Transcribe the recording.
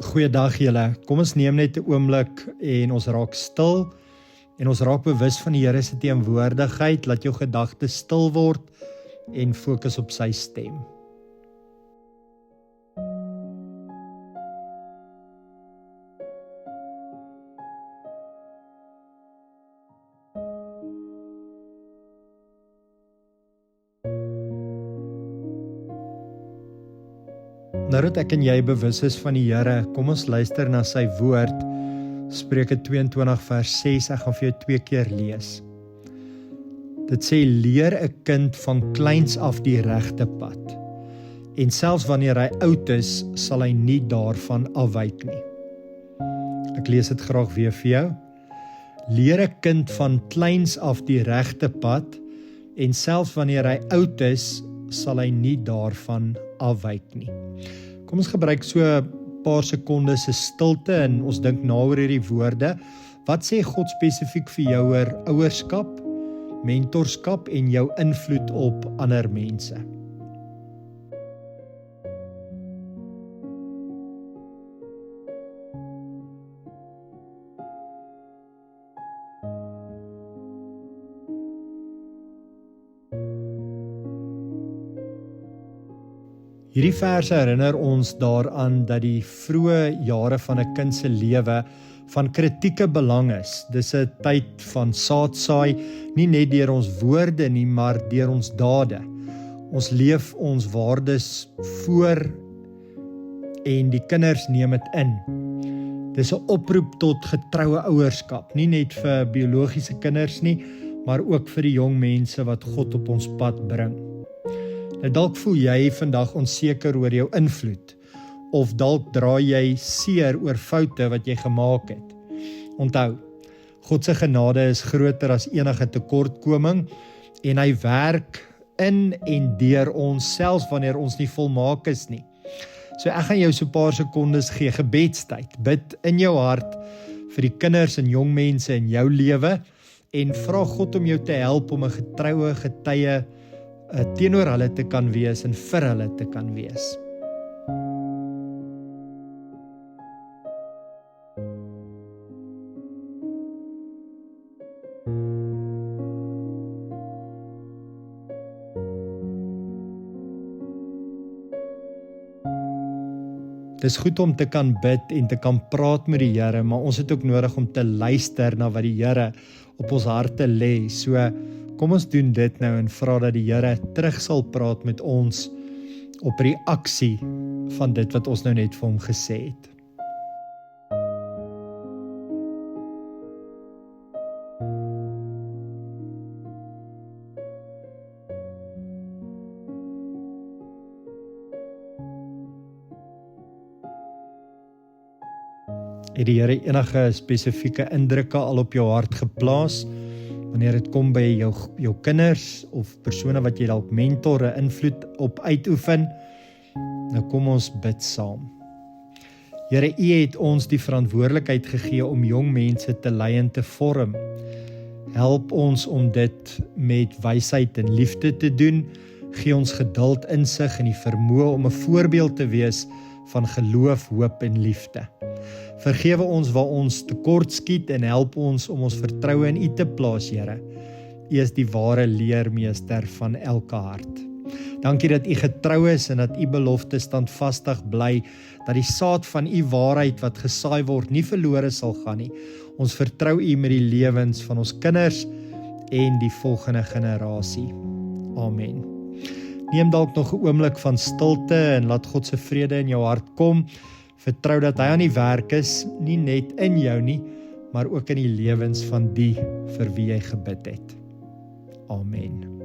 Goeiedag julle. Kom ons neem net 'n oomblik en ons raak stil en ons raak bewus van die Here se teenwoordigheid. Laat jou gedagtes stil word en fokus op sy stem. Nou dat ek en jy bewus is van die Here, kom ons luister na sy woord. Spreuke 22 vers 6, ek gaan vir jou 2 keer lees. Dit sê, leer 'n kind van kleins af die regte pad. En selfs wanneer hy oud is, sal hy nie daarvan afwyk nie. Ek lees dit graag weer vir jou. Leer 'n kind van kleins af die regte pad, en selfs wanneer hy oud is, sal hy nie daarvan afwyk nie. Kom ons gebruik so 'n paar sekondes se stilte en ons dink na oor hierdie woorde. Wat sê God spesifiek vir jou oor ouerskap, mentorskap en jou invloed op ander mense? Hierdie verse herinner ons daaraan dat die vroeë jare van 'n kind se lewe van kritieke belang is. Dis 'n tyd van saadsaai, nie net deur ons woorde nie, maar deur ons dade. Ons leef ons waardes voor en die kinders neem dit in. Dis 'n oproep tot getroue ouerskap, nie net vir biologiese kinders nie, maar ook vir die jong mense wat God op ons pad bring. Dalk voel jy vandag onseker oor jou invloed, of dalk dra jy seer oor foute wat jy gemaak het. Onthou, God se genade is groter as enige tekortkoming, en hy werk in en deur ons, selfs wanneer ons nie volmaak is nie. So ek gaan jou so 'n paar sekondes gee, gebedstyd. Bid in jou hart vir die kinders en jong mense in jou lewe, en vra God om jou te help om 'n getroue getuie teenoor hulle te kan wees en vir hulle te kan wees. Dit is goed om te kan bid en te kan praat met die Here, maar ons het ook nodig om te luister na wat die Here op ons harte lê. So kom ons doen dit nou en vra dat die Here terug sal praat met ons op reaksie van dit wat ons nou net vir hom gesê het. Het die Here enige spesifieke indrukke al op jou hart geplaas? Wanneer dit kom by jou kinders of persone wat jy dalk mentor, 'n invloed op uitoefen, nou kom ons bid saam. Here, U het ons die verantwoordelikheid gegee om jong mense te lei en te vorm. Help ons om dit met wysheid en liefde te doen. Gee ons geduld, insig en die vermoë om 'n voorbeeld te wees van geloof, hoop en liefde. Vergewe ons waar ons tekort skiet en help ons om ons vertroue in U te plaas, Here. U is die ware leermeester van elke hart. Dankie dat U getrou is en dat U belofte standvastig bly, dat die saad van U waarheid wat gesaai word nie verlore sal gaan nie. Ons vertrou U met die lewens van ons kinders en die volgende generasie. Amen. Neem dalk nog 'n oomblik van stilte en laat God se vrede in jou hart kom. Vertrou dat hy aan die werk is, nie net in jou nie, maar ook in die lewens van die vir wie jy gebid het. Amen.